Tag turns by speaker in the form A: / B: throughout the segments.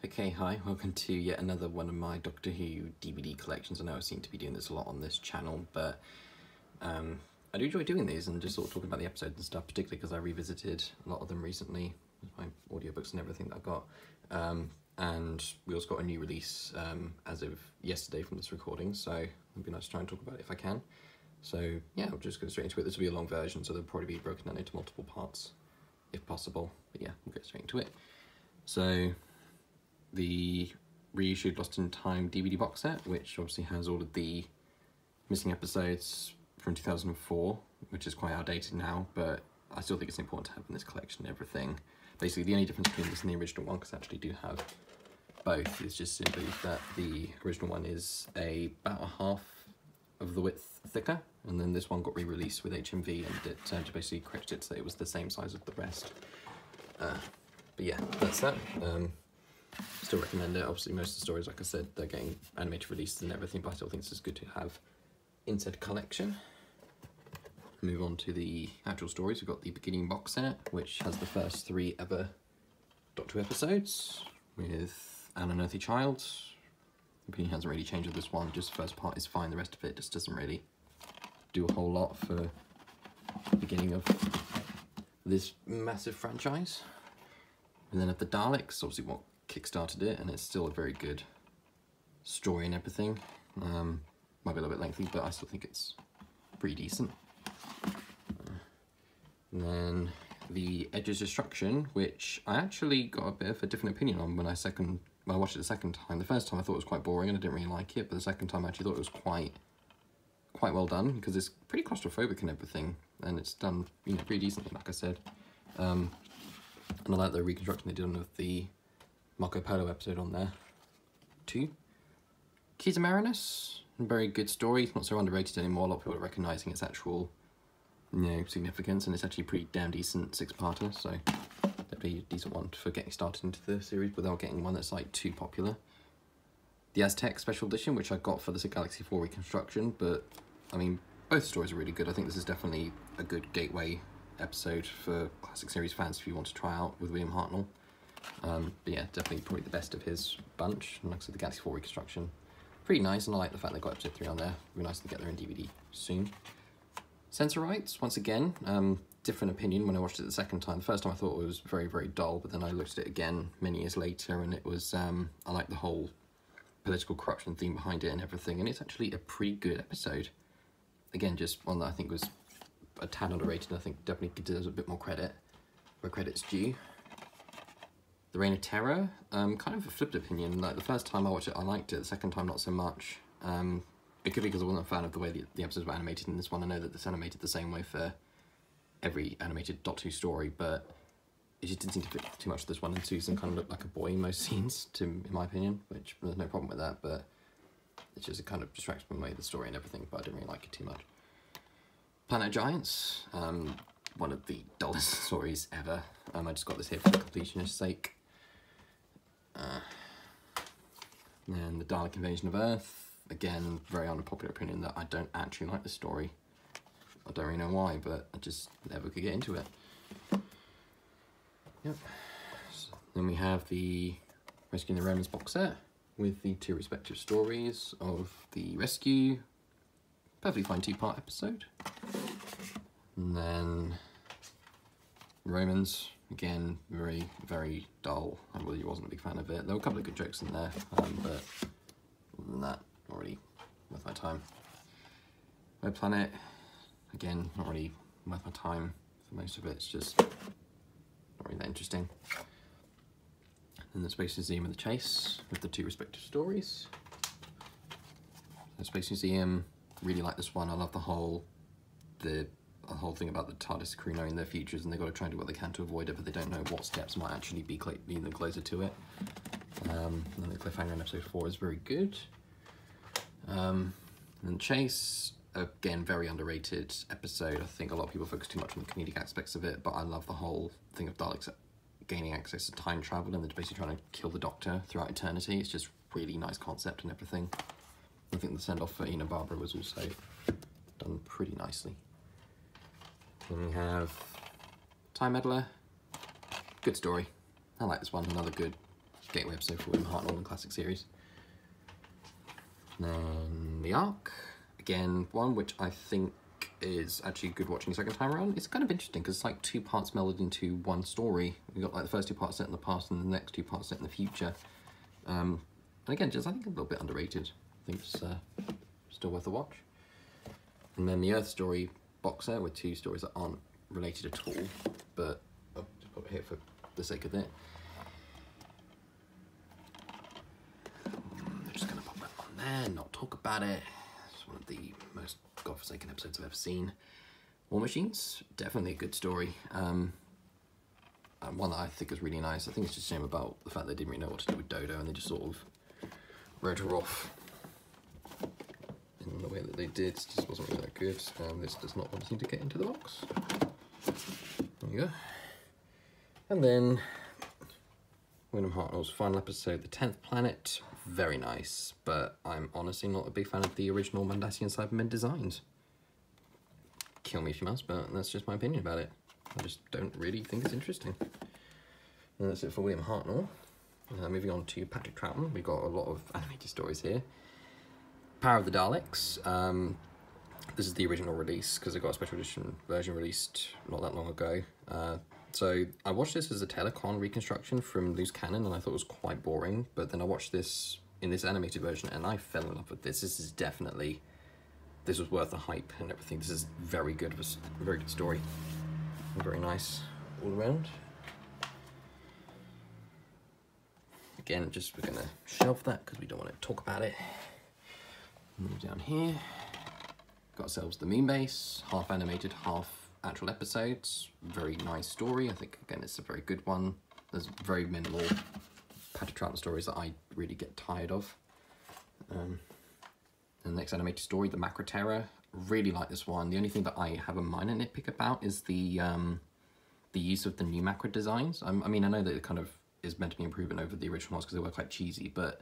A: Okay, hi, welcome to yet another one of my Doctor Who DVD collections. I know I seem to be doing this a lot on this channel, but I do enjoy doing these and just sort of talking about the episodes and stuff, particularly because I revisited a lot of them recently with my audiobooks and everything that I got. And we also got a new release as of yesterday from this recording, so it'd be nice to try and talk about it if I can. So yeah, I'll just go straight into it. This will be a long version, so they'll probably be broken down into multiple parts if possible. But yeah, we'll get straight into it. So the reissued Lost in Time DVD box set, which obviously has all of the missing episodes from 2004, which is quite outdated now, but I still think it's important to have in this collection and everything. Basically, the only difference between this and the original one, because I actually do have both, is just simply that the original one is about a half of the width thicker, and then this one got re-released with HMV, and it basically corrected it so it was the same size as the rest. But yeah, that's that. Still recommend it. Obviously, most of the stories, like I said, they're getting animated releases and everything, but I still think it's just good to have in said collection. Move on to the actual stories. We've got the beginning box set, which has the first 3 ever Doctor Who episodes with An Unearthly Child. Opinion hasn't really changed with this one, just the first part is fine, the rest of it just doesn't really do a whole lot for the beginning of this massive franchise. And then at the Daleks, obviously what kickstarted it, and it's still a very good story and everything. Might be a little bit lengthy, but I still think it's pretty decent. And then the Edge's Destruction, which I actually got a bit of a different opinion on when I watched it the second time. The first time I thought it was quite boring and I didn't really like it, but the second time I actually thought it was quite well done, because it's pretty claustrophobic and everything, and it's done, you know, pretty decently, like I said. And I like the reconstruction they did on the Marco Polo episode on there too. Keys of Marinus, very good story. It's not so underrated anymore. A lot of people are recognising its actual, you know, significance, and it's actually a pretty damn decent 6-parter, so definitely a decent one for getting started into the series without getting one that's like too popular. The Aztec Special Edition, which I got for the Galaxy 4 reconstruction, but I mean, both stories are really good. I think this is definitely a good gateway episode for classic series fans if you want to try out with William Hartnell. But yeah, definitely probably the best of his bunch. And like I said, the Galaxy 4 reconstruction, pretty nice, and I like the fact they got episode 3 on there. It'll be nice to get there in DVD soon. Sensorites, once again, different opinion when I watched it the second time. The first time I thought it was very, very dull, but then I looked at it again many years later, and it was, I like the whole political corruption theme behind it and everything, and it's actually a pretty good episode. Again, just one that I think was a tad underrated, and I think definitely deserves a bit more credit where credit's due. The Reign of Terror, kind of a flipped opinion. Like, the first time I watched it, I liked it. The second time, not so much. It could be because I wasn't a fan of the way the episodes were animated in this one. I know that it's animated the same way for every animated Doctor Who story, but it just didn't seem to fit too much with this one, and Susan kind of looked like a boy in most scenes, in my opinion, which there's no problem with that, but it's just, it kind of distracts from the way the story and everything, but I didn't really like it too much. Planet of Giants, one of the dullest stories ever. I just got this here for the completionist's sake. And the Dalek Invasion of Earth, again, very unpopular opinion that I don't actually like the story. I don't really know why, but I just never could get into it. Yep. So then we have the Rescuing the Romans box set with the 2 respective stories of the rescue. Perfectly fine 2-part episode. And then Romans, again, very, very dull. I really wasn't a big fan of it. There were a couple of good jokes in there, but other than that, not really worth my time. Red Planet, again, not really worth my time for most of it. It's just not really that interesting. And the Space Museum and the Chase with the 2 respective stories. The Space Museum, really like this one. I love the whole thing about the TARDIS crew knowing their futures, and they've got to try and do what they can to avoid it, but they don't know what steps might actually be the closer to it. And the cliffhanger in episode 4 is very good. And Chase, again, very underrated episode. I think a lot of people focus too much on the comedic aspects of it, but I love the whole thing of Daleks gaining access to time travel, and they're basically trying to kill the Doctor throughout eternity. It's just really nice concept and everything. I think the send-off for Enid Barbara was also done pretty nicely. Then we have Time Meddler. Good story. I like this one. Another good gateway episode for William Hartnell and classic series. And then The Ark, again, one which I think is actually good watching the second time around. It's kind of interesting because it's like 2 parts melded into one story. We've got like the first 2 parts set in the past and the next 2 parts set in the future. And again, just I think a little bit underrated. I think it's still worth a watch. And then the Earth Story box set with 2 stories that aren't related at all, but I'll just put it here for the sake of it. I'm just going to pop that on there and not talk about it. It's one of the most godforsaken episodes I've ever seen. War Machines, definitely a good story. And one that I think is really nice. I think it's just a shame about the fact they didn't really know what to do with Dodo and they just sort of wrote her off in the way that they did. It just wasn't really that good. This does not want to seem to get into the box. There you go. And then William Hartnell's final episode, The 10th Planet. Very nice, but I'm honestly not a big fan of the original Mandassian Cybermen designs. Kill me if you must, but that's just my opinion about it. I just don't really think it's interesting. And that's it for William Hartnell. Moving on to Patrick Troughton, we've got a lot of animated stories here. Power of the Daleks. This is the original release because it got a special edition version released not that long ago. So I watched this as a Telecon reconstruction from loose canon and I thought it was quite boring, but then I watched this in this animated version and I fell in love with this. This is definitely, this was worth the hype and everything. This is very good, a very good story. Very nice all around. Again, just we're gonna shelf that because we don't want to talk about it. Move down here. Got ourselves the Moonbase, half animated, half actual episodes. Very nice story. I think again it's a very good one. There's very minimal Patrick Troughton stories that I really get tired of. And the next animated story, The Macra Terror. Really like this one. The only thing that I have a minor nitpick about is the use of the new Macra designs. I mean, I know that it kind of is meant to be improving over the original ones because they were quite cheesy, but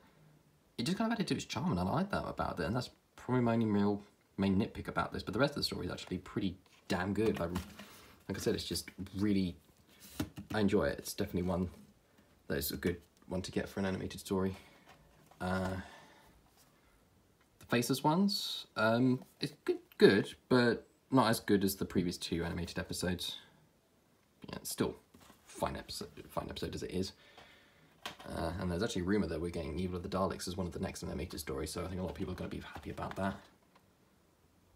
A: it just kind of added to its charm, and I like that about it. And that's probably my only real main nitpick about this. But the rest of the story is actually pretty damn good. Like I said, it's just really, I enjoy it. It's definitely one that is a good one to get for an animated story. The Faceless ones, it's good, but not as good as the previous 2 animated episodes. Yeah, it's still fine episode as it is. And there's actually a rumour that we're getting Evil of the Daleks as one of the next animated stories, so I think a lot of people are going to be happy about that.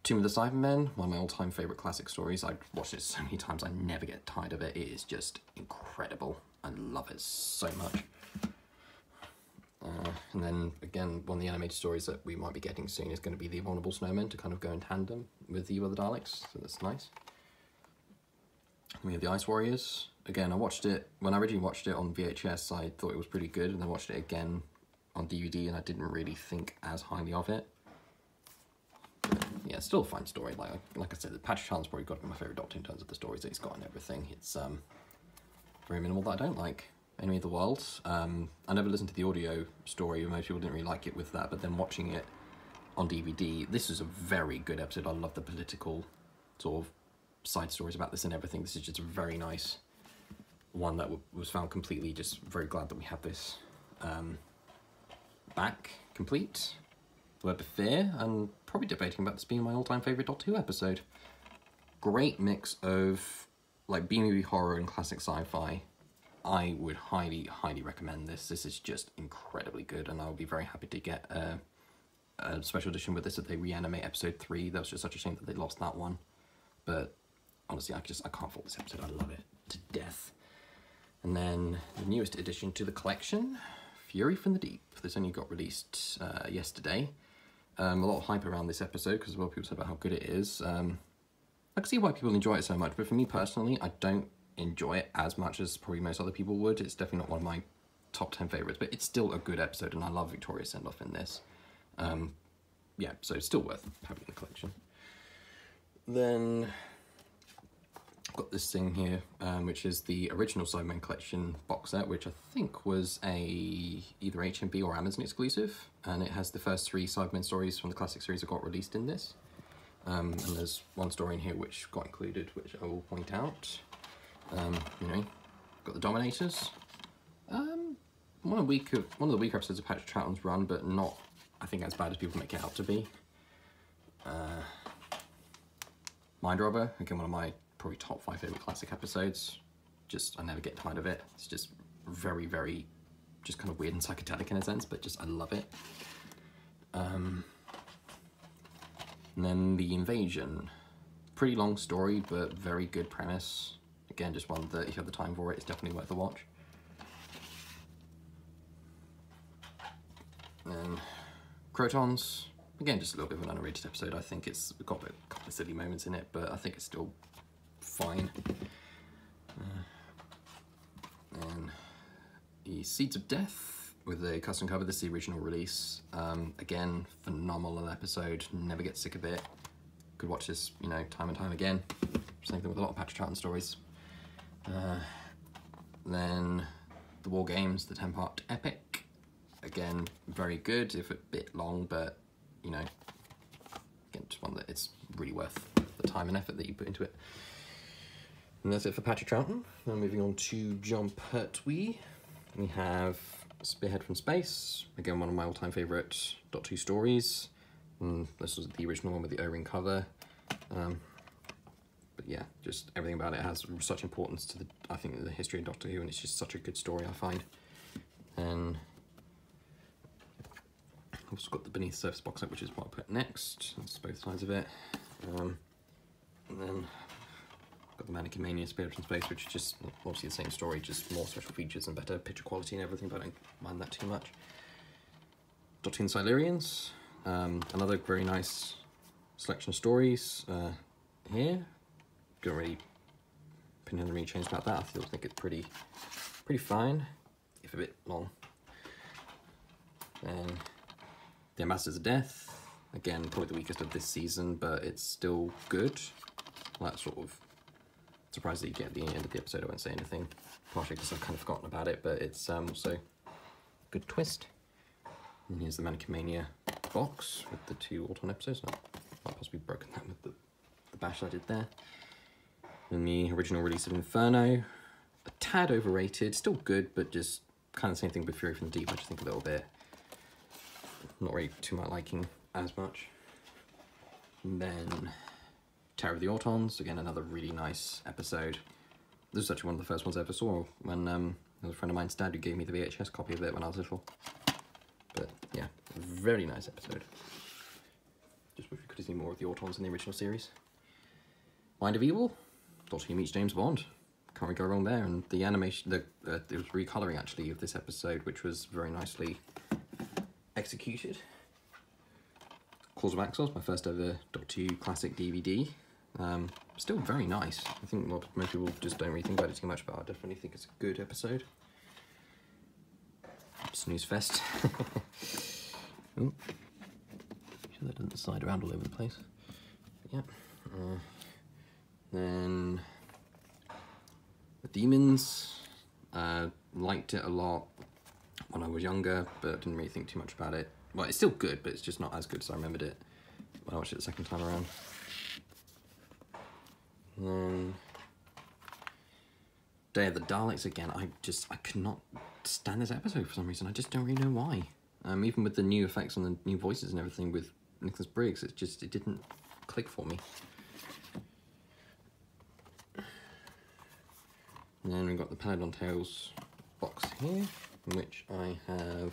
A: Tomb of the Cybermen, one of my all-time favourite classic stories. I've watched it so many times, I never get tired of it. It is just incredible. I love it so much. And then, again, one of the animated stories that we might be getting soon is going to be The Abominable Snowmen to kind of go in tandem with Evil of the Daleks, so that's nice. We have The Ice Warriors. Again, I watched it, when I originally watched it on VHS, I thought it was pretty good, and then watched it again on DVD, and I didn't really think as highly of it. But, yeah, still a fine story. Like I said, Patrick Troughton's probably got to be my favourite Doctor in terms of the stories that he's got and everything. It's very minimal that I don't like. Enemy of the World. I never listened to the audio story, most people didn't really like it with that, but then watching it on DVD, this is a very good episode. I love the political sort of side stories about this and everything. This is just a very nice one that was found completely, just very glad that we have this back complete. The Web of Fear, and probably debating about this being my all-time favourite Doctor Who episode. Great mix of like B-movie horror and classic sci-fi. I would highly, highly recommend this. This is just incredibly good, and I'll be very happy to get a special edition with this if they reanimate episode 3. That was just such a shame that they lost that one. But honestly, I can't fault this episode. I love it to death. And then the newest addition to the collection, Fury from the Deep. This only got released yesterday. A lot of hype around this episode because a lot of people said about how good it is. I can see why people enjoy it so much, but for me personally, I don't enjoy it as much as probably most other people would. It's definitely not one of my top 10 favourites, but it's still a good episode, and I love Victoria's send-off in this. Yeah, so it's still worth having in the collection. Then I've got this thing here, which is the original Cybermen collection box set, which I think was either HMV or Amazon exclusive, and it has the first 3 Cybermen stories from the classic series that got released in this. And there's one story in here which got included, which I will point out. You know, got the Dominators. one of the weaker episodes of Patrick Troughton's run, but not, I think, as bad as people make it out to be. Mind Robber, again, one of my probably top 5 favourite classic episodes. Just, I never get tired of it. It's just very, very, just kind of weird and psychedelic in a sense, but just, I love it. And then The Invasion. Pretty long story, but very good premise. Again, just one that if you have the time for it, it's definitely worth a watch. And Crotons. Again, just a little bit of an underrated episode. I think it's got a couple of silly moments in it, but I think it's still fine. And The Seeds of Death with the custom cover. This is the original release. Again, phenomenal episode. Never get sick of it. Could watch this, you know, time and time again. Same thing with a lot of Patrick Troughton stories. Then The War Games, the 10-part epic. Again, very good, if a bit long, but, you know, again, just one that it's really worth the time and effort that you put into it. And that's it for Patrick Troughton. Now moving on to Jon Pertwee. We have Spearhead from Space. Again, one of my all-time favourite Doctor Who stories. And this was the original one with the O-ring cover. But yeah, just everything about it has such importance to the, I think, the history of Doctor Who, and it's just such a good story, I find. And I've also got the Beneath the Surface box set, which is what I put next. That's both sides of it. And then got the Mannequin Mania Spearhead from Space, which is just obviously the same story, just more special features and better picture quality and everything, but I don't mind that too much. Doctor Who and Silurians. Another very nice selection of stories here. Don't really opinion really changed about that. I still think it's pretty fine, if a bit long. And The Ambassadors of Death. Again, probably the weakest of this season, but it's still good. That sort of surprised that you get at the end of the episode. I won't say anything, partially because I've kind of forgotten about it, but it's also a good twist. And here's the Mannequin Mania box with the 2 Auton episodes. I've possibly broken that with the bash I did there. And the original release of Inferno. A tad overrated, still good, but just kind of the same thing with Fury from the Deep. I just think a little bit, not really to my liking as much. And then Terror of the Autons, again another really nice episode. This is actually one of the first ones I ever saw when there was a friend of mine's dad who gave me the VHS copy of it when I was little. But yeah, very nice episode. Just wish we could have seen more of the Autons in the original series. Mind of Evil, Doctor Who meets James Bond. Can't really go wrong there. And the animation, it was recolouring actually of this episode, which was very nicely executed. Claws of Axos, my first ever Doctor Who classic DVD. Still very nice. I think most people just don't really think about it too much, but I definitely think it's a good episode. Snooze fest. Ooh. Sure that doesn't slide around all over the place. But yeah. Then The Demons. Liked it a lot when I was younger, but didn't really think too much about it. Well, it's still good, but it's just not as good as I remembered it when I watched it the second time around. And then Day of the Daleks again. I could not stand this episode for some reason. I just don't really know why. Even with the new effects and the new voices and everything with Nicholas Briggs, it didn't click for me. And then we've got the Peladon Tales box here, in which I have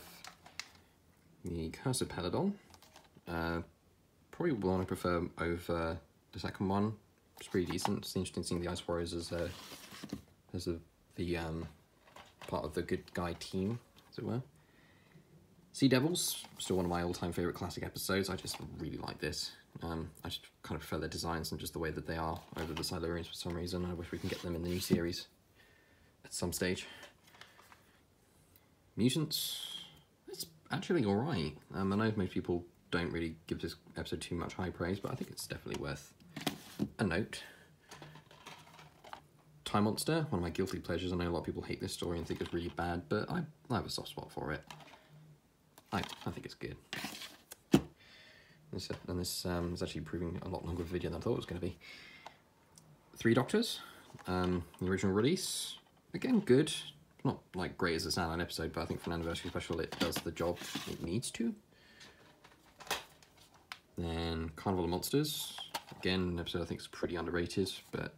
A: the Curse of Peladon. Probably one I prefer over the second one. It's pretty decent. It's interesting seeing the Ice Warriors as the part of the good guy team, as it were. Sea Devils, still one of my all-time favourite classic episodes. I just really like this. I just kind of prefer their designs and just the way that they are over the Silurians for some reason. I wish we can get them in the new series at some stage. Mutants, it's actually alright. I know most people don't really give this episode too much high praise, but I think it's definitely worth a note. Time Monster, one of my guilty pleasures. I know a lot of people hate this story and think it's really bad, but I have a soft spot for it. I think it's good. This is actually proving a lot longer of a video than I thought it was going to be. 3 Doctors, the original release. Again, good. Not like great as a standalone episode, but I think for an anniversary special it does the job it needs to. Then Carnival of Monsters. Again, an episode I think is pretty underrated, but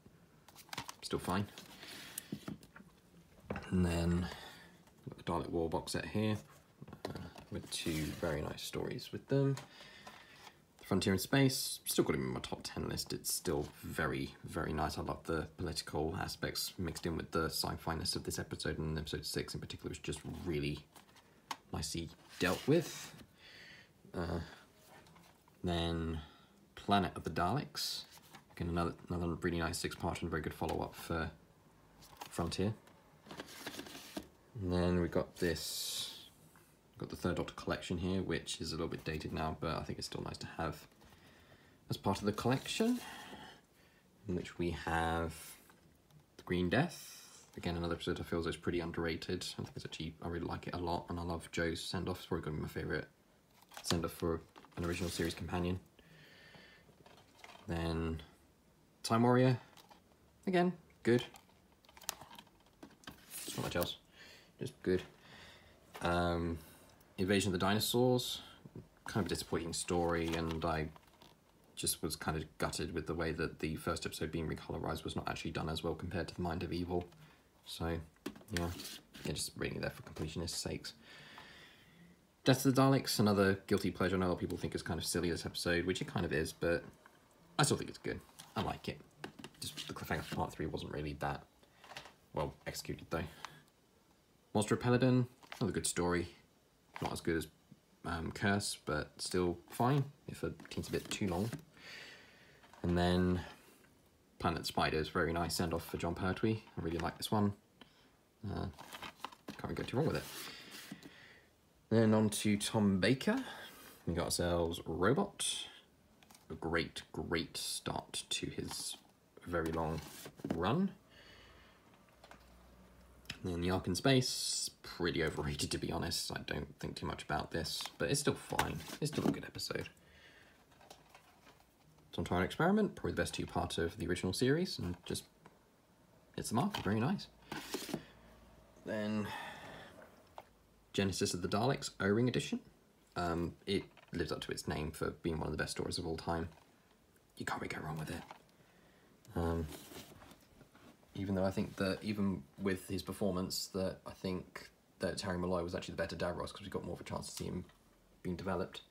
A: still fine. And then got the Dalek War box set here, with 2 very nice stories with them. Frontier in Space, still got him in my top 10 list. It's still very, very nice. I love the political aspects mixed in with the sci-fi-ness of this episode, and episode 6 in particular was just really nicely dealt with. Then Planet of the Daleks. Again, another really nice 6-part and very good follow-up for Frontier. And then we got this. Got the Third Doctor collection here, which is a little bit dated now, but I think it's still nice to have as part of the collection, in which we have The Green Death. Again, another episode I feel is pretty underrated. I think it's actually, I really like it a lot, and I love Joe's send-off. It's probably going to be my favourite send-off for an original series companion. Then Time Warrior. Again, good. Not much else, just good. Invasion of the Dinosaurs, kind of a disappointing story, and I just was kind of gutted with the way that the first episode being recolorized was not actually done as well compared to the Mind of Evil. So, yeah, just reading it there for completionist's sakes. Death of the Daleks, another guilty pleasure. I know a lot of people think it's kind of silly, this episode, which it kind of is, but I still think it's good. I like it. Just the cliffhanger for part 3 wasn't really that well executed, though. Monster of Peladon, another good story. Not as good as Curse, but still fine, if a teensy bit too long. And then Planet of the Spiders, very nice send-off for Jon Pertwee. I really like this one. Can't really go too wrong with it. Then on to Tom Baker. We got ourselves Robot. A great, great start to his very long run. And then The Ark in Space, pretty overrated to be honest. I don't think too much about this, but it's still fine. It's still a good episode. Tom Twilight Experiment, probably the best 2-part of the original series, and just hits the mark, very nice. Then Genesis of the Daleks, O-Ring Edition. It lives up to its name for being one of the best stories of all time. You can't really go wrong with it. Even though I think that, even with his performance, that I think that Terry Malloy was actually the better Davros, because we got more of a chance to see him being developed.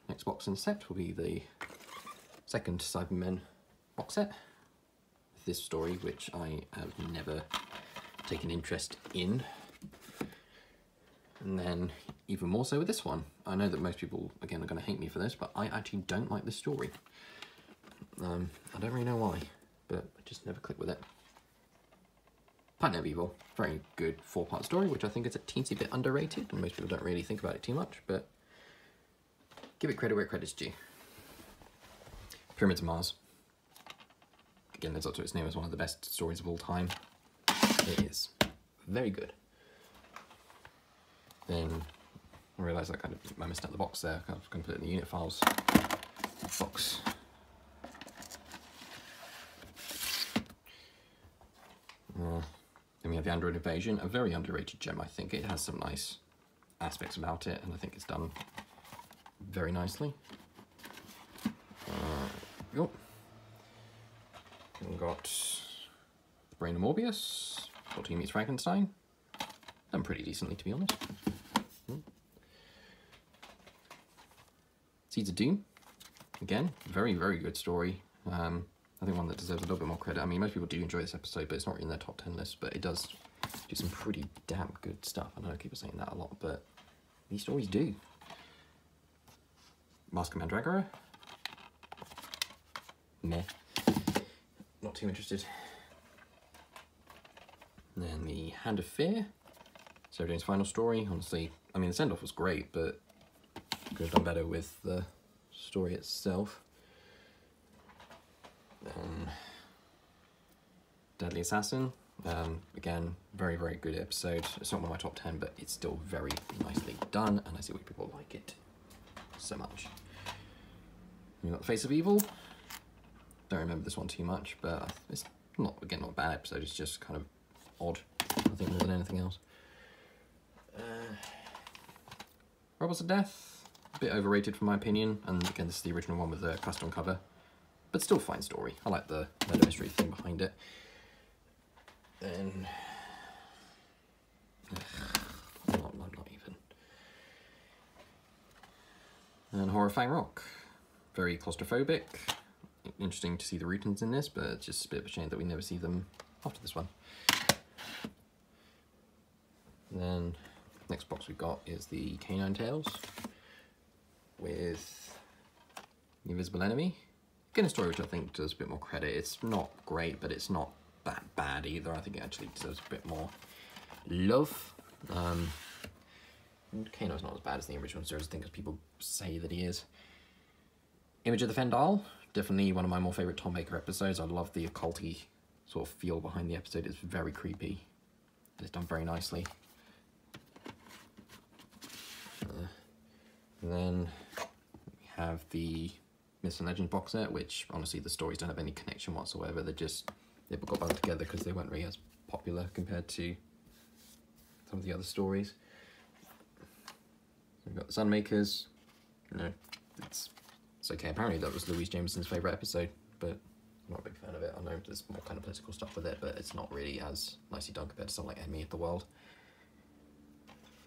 A: Next box in the set will be the second Cybermen box set. This story, which I have never taken interest in. And then even more so with this one. I know that most people, again, are going to hate me for this, but I actually don't like this story. I don't really know why, but I just never click with it. Planet of Evil, very good 4-part story, which I think is a teensy bit underrated, and most people don't really think about it too much, but give it credit where credit's due. Pyramids of Mars. Again, lives up to its name as one of the best stories of all time. It is. Very good. Then I realised I missed out the box there. I was going to put it in the unit files box. Then we have the Android Invasion, a very underrated gem, I think. It has some nice aspects about it, and I think it's done very nicely. We've got The Brain of Morbius, Dr. Meets Frankenstein. Done pretty decently, to be honest. Seeds of Doom. Again, very, very good story. I think one that deserves a little bit more credit. I mean, most people do enjoy this episode, but it's not in their top 10 list, but it does do some pretty damn good stuff. I know I keep saying that a lot, but these stories do. Mask of Mandragora. Meh. Not too interested. And then the Hand of Fear. Sarah Jane's final story. Honestly, I mean, the send-off was great, but could have done better with the story itself. Deadly Assassin. Again, very, very good episode. It's not one of my top 10, but it's still very nicely done, and I see why people like it so much. We've got The Face of Evil. Don't remember this one too much, but it's not, again, not a bad episode. It's just kind of odd. I think, more than anything else. Robots of Death, a bit overrated from my opinion, and again this is the original one with the custom cover, but still fine story. I like the murder mystery thing behind it. Then not even. And Horror Fang Rock, very claustrophobic. Interesting to see the Rootons in this, but it's just a bit of a shame that we never see them after this one. And then next box we've got is the Canine Tales with The Invisible Enemy. Again, a story which I think does a bit more credit. It's not great, but it's not that bad either. I think it actually deserves a bit more love. Kano's not as bad as the original series, I think, as people say that he is. Image of the Fendal, definitely one of my more favourite Tom Baker episodes. I love the occulty sort of feel behind the episode. It's very creepy. It's done very nicely. And then we have the Myths and Legends box set, which honestly the stories don't have any connection whatsoever. They got bound together because they weren't really as popular compared to some of the other stories. We've got the Sunmakers. You know, it's okay. Apparently that was Louise Jameson's favourite episode, but I'm not a big fan of it. I know there's more kind of political stuff with it, but it's not really as nicely done compared to something like Enemy of the World.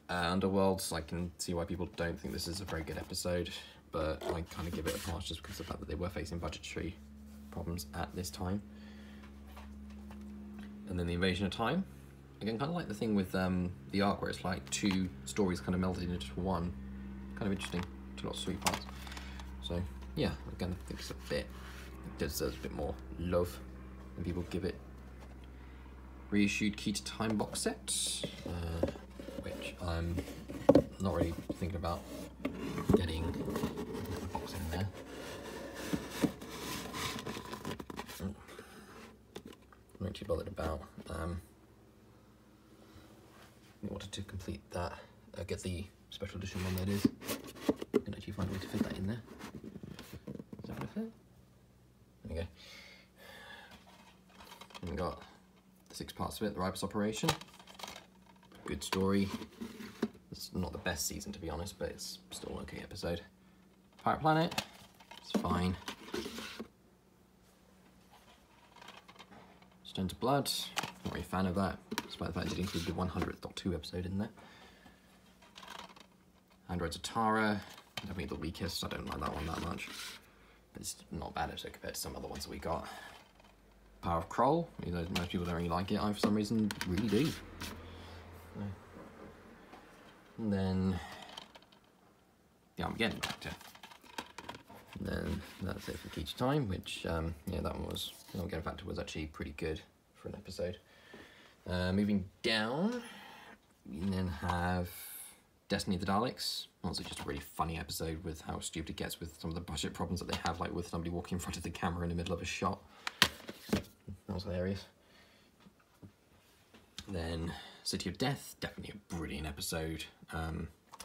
A: Underworlds, I can see why people don't think this is a very good episode, but I kind of give it a pass just because of the fact that they were facing budgetary problems at this time. And then the Invasion of Time. Again, kind of like the thing with the arc where it's like two stories kind of melded into one. Kind of interesting. Lots of sweet parts. So yeah, again, I think it's it deserves a bit more love than people give it. Reissued Key to Time box set, which I'm not really thinking about getting a box in there. I'm not too bothered about. I wanted to complete that, get the special edition one that is. I can actually find a way to fit that in there. Is that gonna fit? There we go. And we got the 6 parts of it, the Ribus Operation. Good story. It's not the best season to be honest, but it's still an okay episode. Pirate Planet, it's fine. Stone to Blood, not really a fan of that, despite the fact it included the 100th Doctor Who episode in there. Androids of Tara, definitely the weakest, I don't like that one that much. But it's not a bad episode compared to some other ones that we got. Power of Kroll, even though most people don't really like it, I for some reason really do. And then the Armageddon Factor. And then that's it for Key to Time, which, yeah, that one was, the Armageddon Factor was actually pretty good for an episode. Moving down, we then have Destiny of the Daleks. Also just a really funny episode with how stupid it gets with some of the budget problems that they have, like with somebody walking in front of the camera in the middle of a shot. That was hilarious. Then City of Death, definitely a brilliant episode. I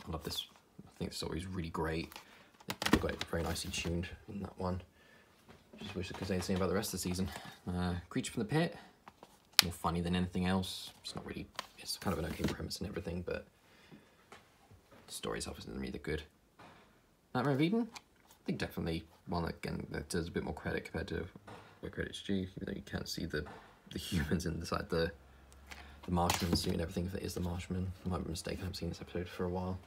A: love this. I think the story is really great. They got it very nicely tuned in that one. Just wish I could say the same about the rest of the season. Creature from the Pit, more funny than anything else. It's not really, it's kind of an okay premise and everything, but the story itself isn't really that good. Nightmare of Eden, I think definitely one that, again, that does a bit more credit compared to where credit's due, even though you can't see the humans inside the Marshman suit and everything, if it is the Marshman. I might be mistaken, I haven't seen this episode for a while.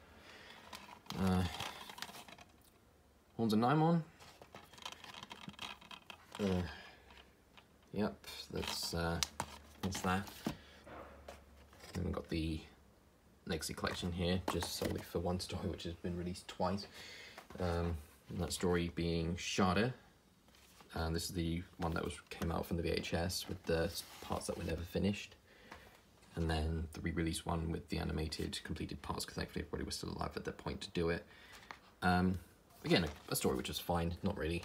A: Horns of Nimon. Yep, that's that. Then we've got the Legacy Collection here, just solely for one story, which has been released twice. And that story being Shada. And this is the one that came out from the VHS with the parts that were never finished. And then the re-release one with the animated completed parts, because thankfully everybody was still alive at that point to do it. Again, a story which was fine, not really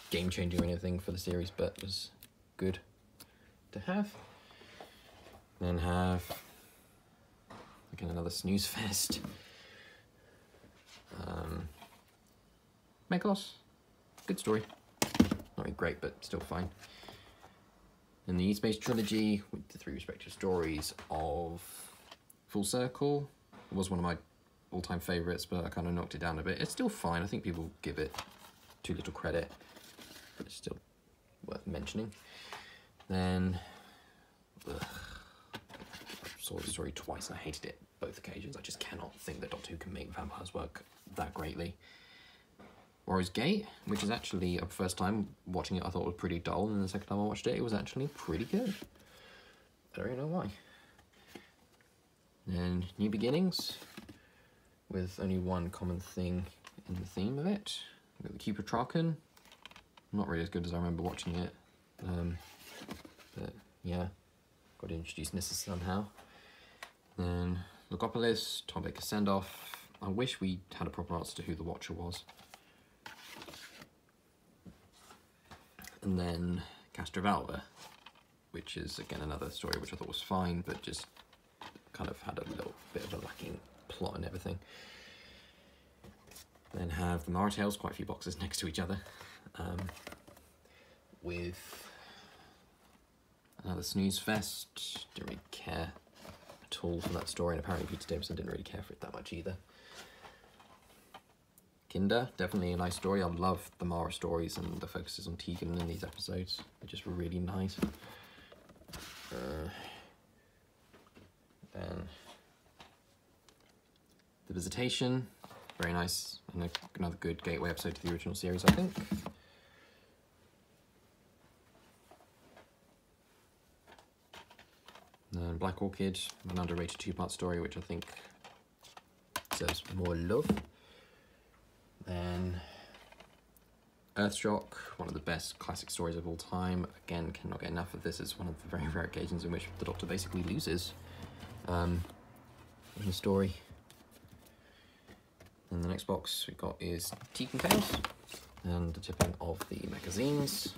A: game-changing or anything for the series, but was good to have. Then have, again, another snooze fest. Megalos, good story. Not really great, but still fine. In the Space trilogy, with the 3 respective stories of Full Circle, it was one of my all-time favourites, but I kind of knocked it down a bit. It's still fine. I think people give it too little credit, but it's still worth mentioning. Then, I saw the story twice and I hated it both occasions. I just cannot think that Doctor Who can make vampires work that greatly. Warriors Gate, which is actually, a first time watching it, I thought was pretty dull, and the second time I watched it, it was actually pretty good. I don't really know why. Then New Beginnings, with only one common thing in the theme of it. We've got the Cube of Traken, not really as good as I remember watching it, but yeah, got to introduce Nissa somehow. Then Logopolis, Tom Baker's Send-Off. I wish we had a proper answer to who the Watcher was. And then Castrovalva, which is again another story which I thought was fine, but just kind of had a little bit of a lacking plot and everything. Then have the Mara Tales, quite a few boxes next to each other, with another Snooze Fest. Didn't really care at all for that story, and apparently Peter Davison didn't really care for it that much either. Kinder, definitely a nice story. I love the Mara stories and the focuses on Tegan in these episodes. They're just really nice. Then The Visitation, very nice, and another good gateway episode to the original series, I think. And Black Orchid, an underrated 2-part story, which I think deserves more love. Then Earthshock, one of the best classic stories of all time. Again, cannot get enough of this. It's one of the very rare occasions in which the Doctor basically loses in the story. And the next box we've got is Tegan Tales and the tipping of the magazines.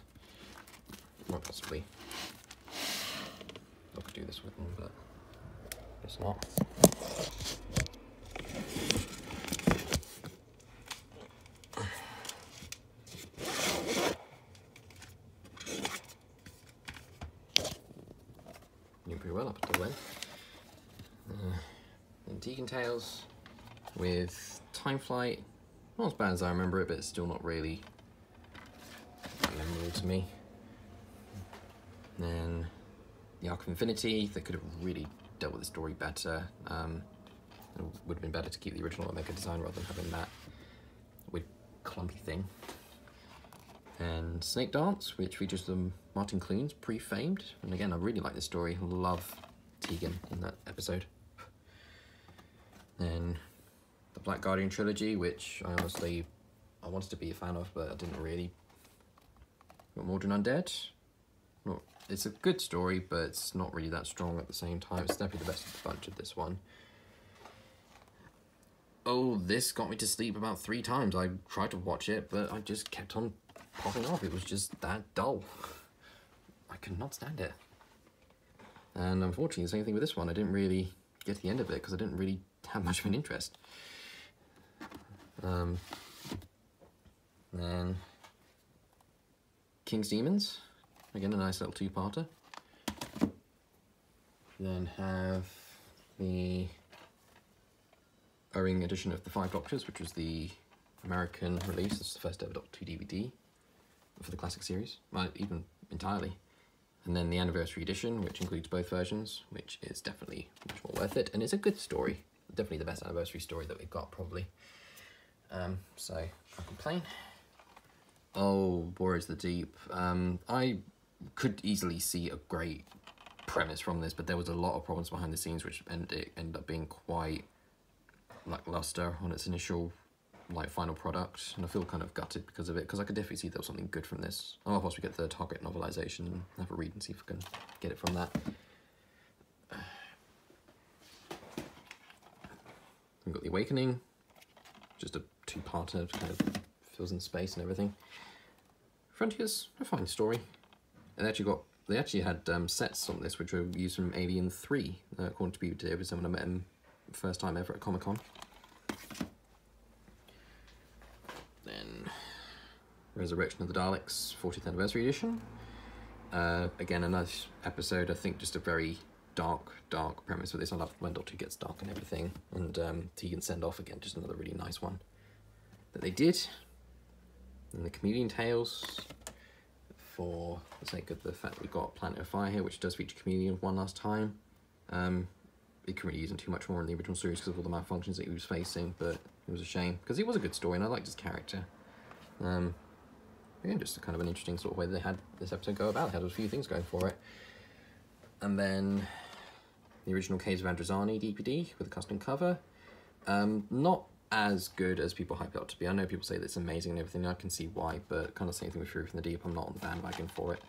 A: Not possibly. I could do this with them, but guess not. Pretty well up until then. And Tegan Tales with Time Flight, not as bad as I remember it, but it's still not really memorable to me. Then the Arc of Infinity, they could have really dealt with the story better. It would have been better to keep the original Omega design rather than having that weird clumpy thing. And Snake Dance, which features the Martin Clunes, pre-famed. And again, I really like this story. I love Tegan in that episode. Then the Black Guardian trilogy, which I wanted to be a fan of, but I didn't really. Got Mordred Undead. Well, it's a good story, but it's not really that strong at the same time. It's definitely the best of the bunch of this one. Oh, this got me to sleep about 3 times. I tried to watch it, but I just kept on popping off. It was just that dull. I could not stand it. And unfortunately, the same thing with this one. I didn't really get to the end of it because I didn't really have much of an interest. Then King's Demons. Again, a nice little 2-parter. Then have the O-ring edition of The Five Doctors, which was the American release. This is the first ever Doctor Who DVD for the classic series, well, even entirely. And then the anniversary edition, which includes both versions, which is definitely much more worth it. And it's a good story. Definitely the best anniversary story that we've got, probably. So, can't complain. Oh, Warriors of the Deep. I could easily see a great premise from this, but there was a lot of problems behind the scenes, which ended up being quite lackluster on its initial final product, and I feel kind of gutted because of it, because I could definitely see there was something good from this. I'll possibly get the Target novelisation and have a read and see if I can get it from that. We've got The Awakening, just a 2-parter, kind of fills in space and everything. Frontiers, a fine story. And they actually had sets on this which were used from Alien 3, according to Peter Davison when I met him first time ever at Comic-Con. Then Resurrection of the Daleks 40th Anniversary Edition, Again, a nice episode. I think just a very dark premise with this. I love when Doctor Who gets dark and everything. And Tegan Send Off, again, just another really nice one that they did. And the Chameleon Tales, for the sake of the fact that we've got Planet of Fire here, which does feature Chameleon one last time. It couldn't really use him too much more in the original series because of all the malfunctions that he was facing, but it was a shame because he was a good story and I liked his character. Again, just a kind of an interesting sort of way they had this episode go about. It had a few things going for it. And then the original Caves of Androzani DPD with a custom cover. Not as good as people hype it up to be. I know people say that it's amazing and everything, I can see why, but kind of same thing with Fury from the Deep. I'm not on the bandwagon for it.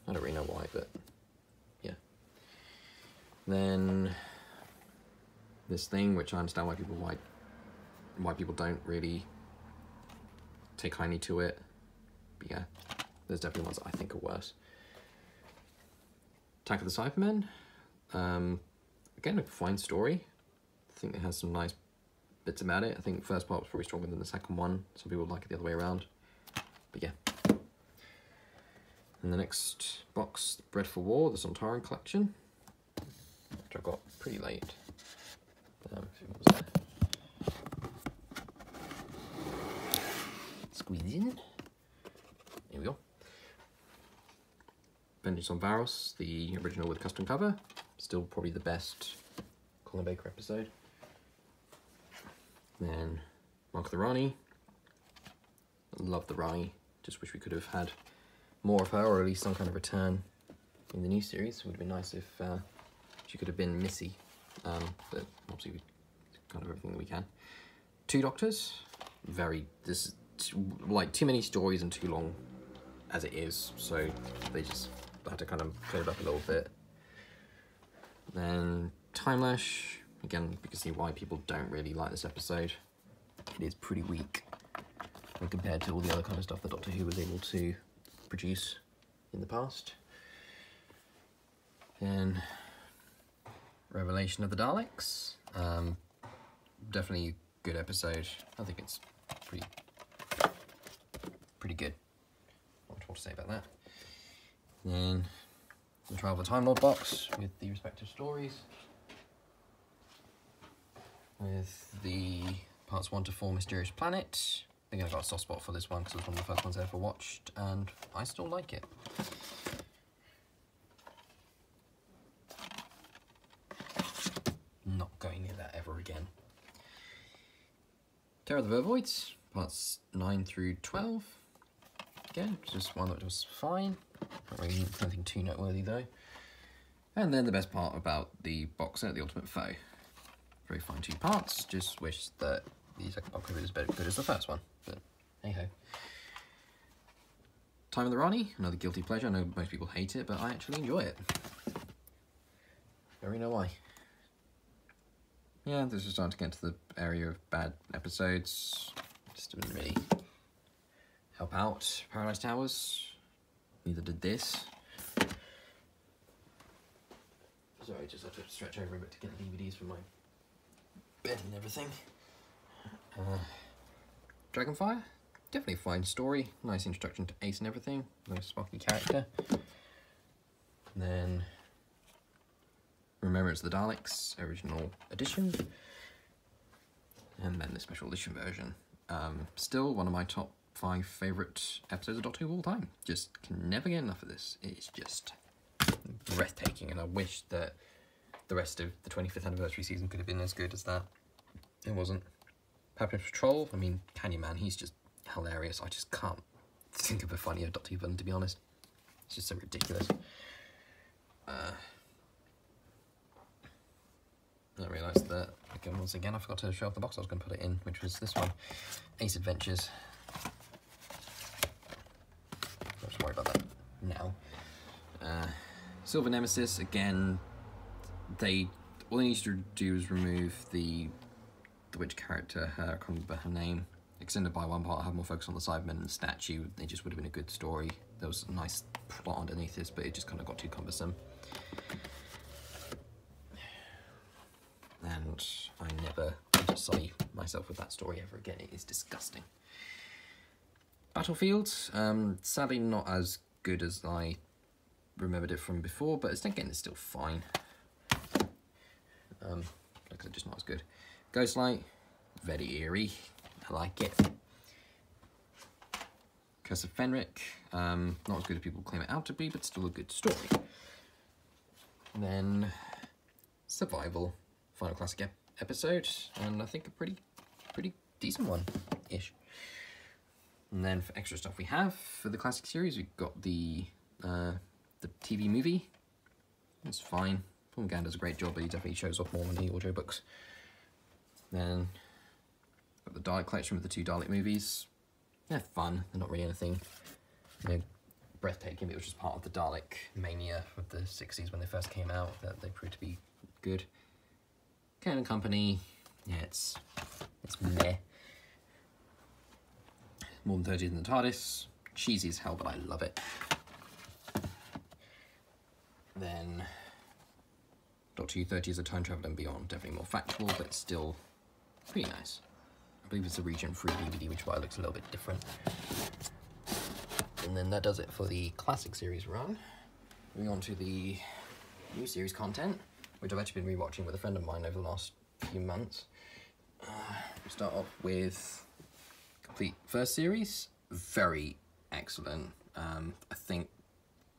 A: I don't really know why, but yeah. Then this thing, which I understand why people don't really take kindly to it, but yeah, there's definitely ones that I think are worse. Attack of the Cybermen, again, a fine story. I think it has some nice bits about it. I think the first part was probably stronger than the second one. Some people like it the other way around, but yeah. And the next box, Bread for War, the Sontaran collection, which I got pretty late. Squeeze in. Here we go. Vengeance on Varos, the original with custom cover. Still probably the best Colin Baker episode. Then Mark of the Rani. Love the Rani. Just wish we could have had more of her, or at least some kind of return in the new series. It would have been nice if she could have been Missy. But obviously we kind of everything that we can. Two Doctors. This like too many stories and too long as it is, so they just had to kind of clear it up a little bit. Then Timelash, again, you can see why people don't really like this episode. It is pretty weak when compared to all the other kind of stuff that Doctor Who was able to produce in the past. Then Revelation of the Daleks, definitely good episode. I think it's pretty good. Not much more to say about that. Then the Trial of the Time Lord box with the respective stories, with the parts 1 to 4 Mysterious Planet. I think I got a soft spot for this one because it was one of the first ones I ever watched, and I still like it. Not going near that ever again. Terror of the Vervoids, parts 9 through 12. Again, just one that was fine. Not really anything too noteworthy though. And then the best part about the box set, The Ultimate Foe. Very fine 2 parts. Just wish that the second box was as good as the first one. But hey ho. Time of the Rani, another guilty pleasure. I know most people hate it, but I actually enjoy it. Don't really know why. Yeah, this is starting to get into the area of bad episodes. Just didn't really help out. Paradise Towers, neither did this. Sorry, I just had to stretch over a bit to get the DVDs from my bed and everything. Dragonfire, definitely a fine story. Nice introduction to Ace and everything. Nice sparkly character. And then Remembrance of the Daleks, original edition. And then the special edition version. Still one of my top 5 favourite episodes of Doctor Who of all time. Just can never get enough of this. It's just breathtaking, and I wish that the rest of the 25th anniversary season could have been as good as that. It wasn't. Happiness Patrol, I mean, Candyman, he's just hilarious. I just can't think of a funnier Doctor Who villain, to be honest. It's just so ridiculous. I realised that, again, once again, I forgot to show off the box I was going to put it in, which was this one, Ace Adventures. Don't just worry about that now. Silver Nemesis, again, all they need to do is remove the witch character, I can't remember her name, extended by one part, have more focus on the Cybermen and the statue. It just would have been a good story. There was a nice plot underneath this, but it just kind of got too cumbersome. And I never want to sully myself with that story ever again. It is disgusting. Battlefield, sadly not as good as I remembered it from before, but again, it's still fine. Like I said, just not as good. Ghostlight, very eerie. I like it. Curse of Fenric, not as good as people claim it out to be, but still a good story. And then Survival, final classic episode, and I think a pretty decent one-ish. And then for extra stuff we have for the classic series, we've got the TV movie. It's fine. Paul McGann does a great job, but he definitely shows off more than the audiobooks. Then got the Dalek collection with the 2 Dalek movies. They're fun. They're not really anything, you know, breathtaking. It was just part of the Dalek mania of the 60s when they first came out. That they proved to be good. Kane and Company. Yeah, it's meh. More Than 30 in the TARDIS. Cheesy as hell, but I love it. Then Doctor Who 30 is a Time Traveller and Beyond. Definitely more factual, but still pretty nice. I believe it's a Region 3 DVD, which is why it looks a little bit different. And then that does it for the classic series run. Moving on to the new series content, which I've actually been rewatching with a friend of mine over the last few months. We start off with complete first series. Very excellent. I think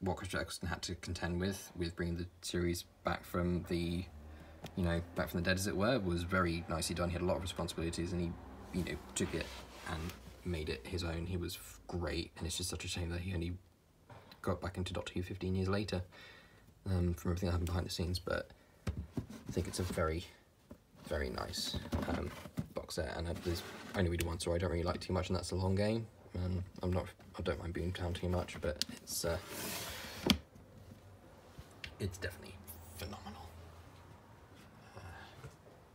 A: what Chris Jackson had to contend with bringing the series back from the, back from the dead, as it were, was very nicely done. He had a lot of responsibilities, and he, took it and made it his own. He was great, and it's just such a shame that he only got back into Doctor Who 15 years later, from everything that happened behind the scenes. But I think it's a very, very nice box set, and there's only read one, so I don't really like too much, and that's The Long Game. I don't mind Boomtown too much, but it's definitely phenomenal.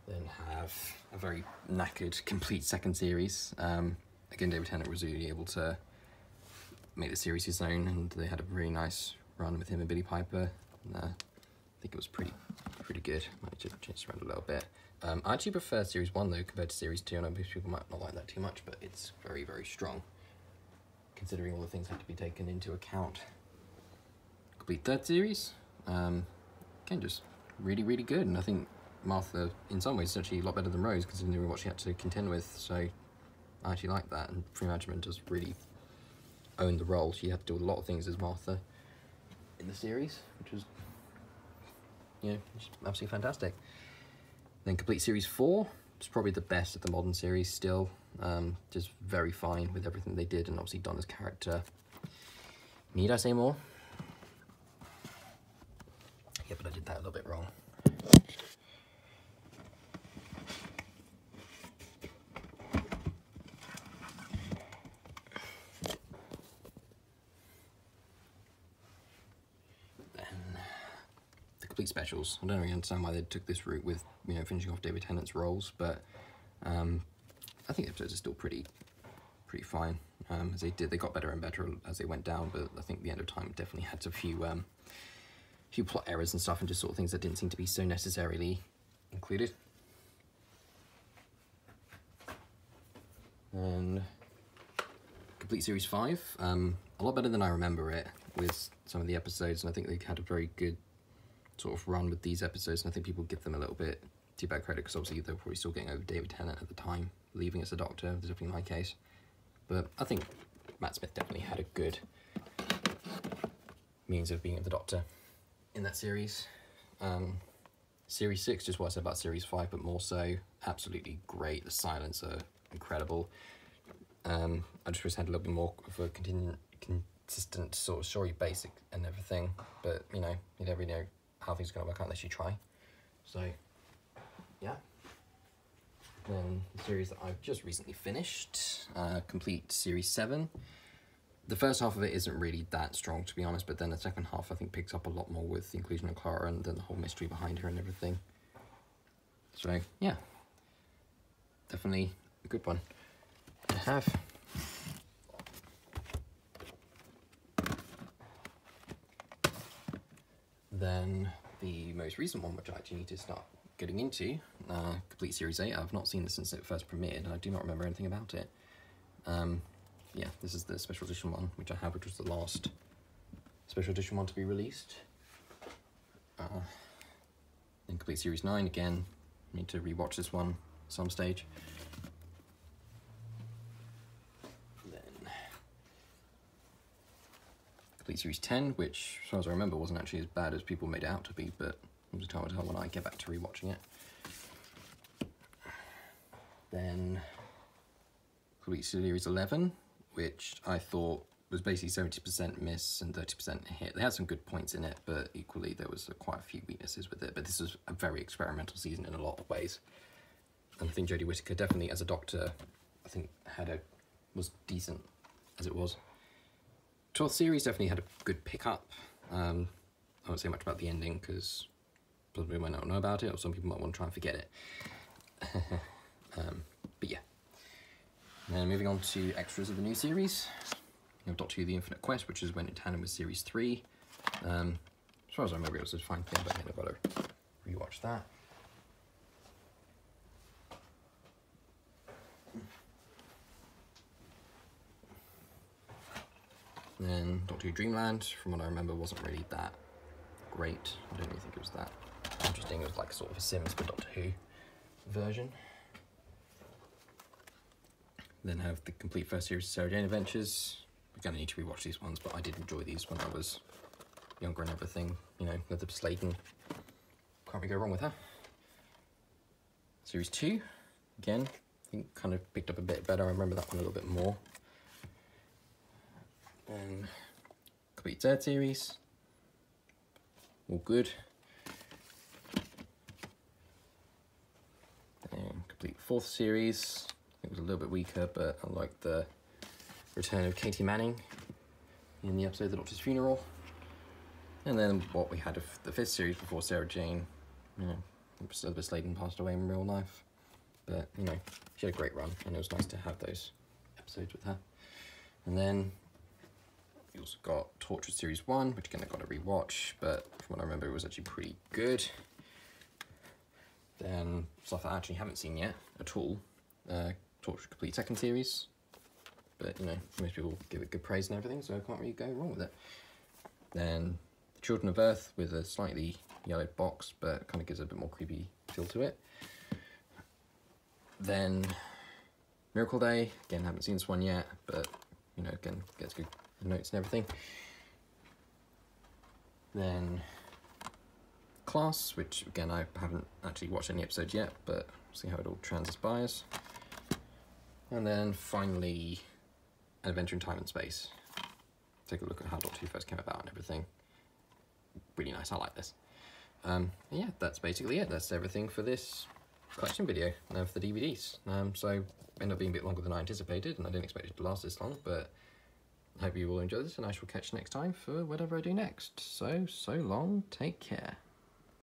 A: Then have a very knackered complete second series. Again, David Tennant was really able to make the series his own, and they had a really nice run with him and Billy Piper. And, I think it was pretty good. Might just change around a little bit. I actually prefer Series 1 though compared to Series 2. I know most people might not like that too much, but it's very, very strong, considering all the things have to be taken into account. Complete third series, again, just really, really good, and I think Martha, in some ways, is actually a lot better than Rose, considering what she had to contend with, so I actually like that, and Free Management does really own the role. She had to do a lot of things as Martha in the series, which was, just absolutely fantastic. Then Complete Series 4, it's probably the best of the modern series still, just very fine with everything they did, and obviously Donna's character. Need I say more? Yeah, but I did that a little bit wrong. Complete specials. I don't really understand why they took this route with, finishing off David Tennant's roles, but I think the episodes are still pretty fine. As they got better and better as they went down, but I think the End of Time definitely had a few plot errors and stuff, and just sort of things that didn't seem to be so necessarily included. And Complete Series 5, a lot better than I remember it with some of the episodes, and I think they had a very good sort of run with these episodes, and I think people give them a little bit too bad credit, because obviously they were probably still getting over David Tennant at the time, leaving as a Doctor. That's definitely my case. But I think Matt Smith definitely had a good means of being the Doctor in that series. Series 6, just what I said about Series 5, but more so, absolutely great. The silence are incredible. I just wish I had a little bit more of a consistent sort of story basic and everything, but you never really know how things are going to work out unless you try. So, yeah. Then the series that I've just recently finished, Complete Series 7. The first half of it isn't really that strong, to be honest, but then the second half I think picks up a lot more with the inclusion of Clara and then the whole mystery behind her and everything. So, yeah. Definitely a good one to have. Then the most recent one, which I actually need to start getting into, Complete Series 8. I've not seen this since it first premiered, and I do not remember anything about it. Yeah, this is the special edition one, which I have, which was the last special edition one to be released. Then Complete Series 9, again, need to rewatch this one at some stage. Then Complete Series 10, which, as far as I remember, wasn't actually as bad as people made it out to be, but we'll time will tell when I get back to rewatching it. Then Complete Series 11, which I thought was basically 70% miss and 30% hit. They had some good points in it, but equally there was quite a few weaknesses with it. But this was a very experimental season in a lot of ways. And I think Jodie Whittaker definitely, as a Doctor, I think was decent as it was. 12th series definitely had a good pickup. I won't say much about the ending because probably might not know about it, or some people might want to try and forget it. But yeah. Then moving on to extras of the new series. You have Doctor Who The Infinite Quest, which is when in tandem with Series 3. As far as I remember, it was a fine thing, but I've got to rewatch that. Then Doctor Who Dreamland, from what I remember, wasn't really that great. I don't really think it was that interesting. It was like sort of a Sims for Doctor Who version. Then have the complete first series of Sarah Jane Adventures. We're going to need to rewatch these ones, but I did enjoy these when I was younger and everything. You know, Elizabeth Sladen, can't really go wrong with her. Series 2, again, I think kind of picked up a bit better. I remember that one a little bit more. Then complete third series, all good. And complete fourth series, it was a little bit weaker, but I liked the return of Katie Manning in the episode of The Doctor's Funeral. And then what we had of the fifth series before Sarah Jane, you know, Elizabeth Sladen passed away in real life. But, you know, she had a great run, and it was nice to have those episodes with her. And then we also got Torchwood Series 1, which again I got to rewatch, but from what I remember it was actually pretty good. Then stuff I actually haven't seen yet at all, Torchwood Complete second series, but you know, most people give it good praise and everything, so I can't really go wrong with it. Then The Children of Earth with a slightly yellowed box, but kind of gives a bit more creepy feel to it. Then Miracle Day, again haven't seen this one yet, but you know, again gets good notes and everything. Then Class, which again I haven't actually watched any episodes yet, but see how it all transpires. And then finally An Adventure in Time and Space. Take a look at how Doctor Who first came about and everything. Really nice, I like this. Yeah, that's basically it. That's everything for this collection video for the DVDs. So ended up being a bit longer than I anticipated, and I didn't expect it to last this long, but I hope you all enjoy this, and I shall catch you next time for whatever I do next. So long, take care.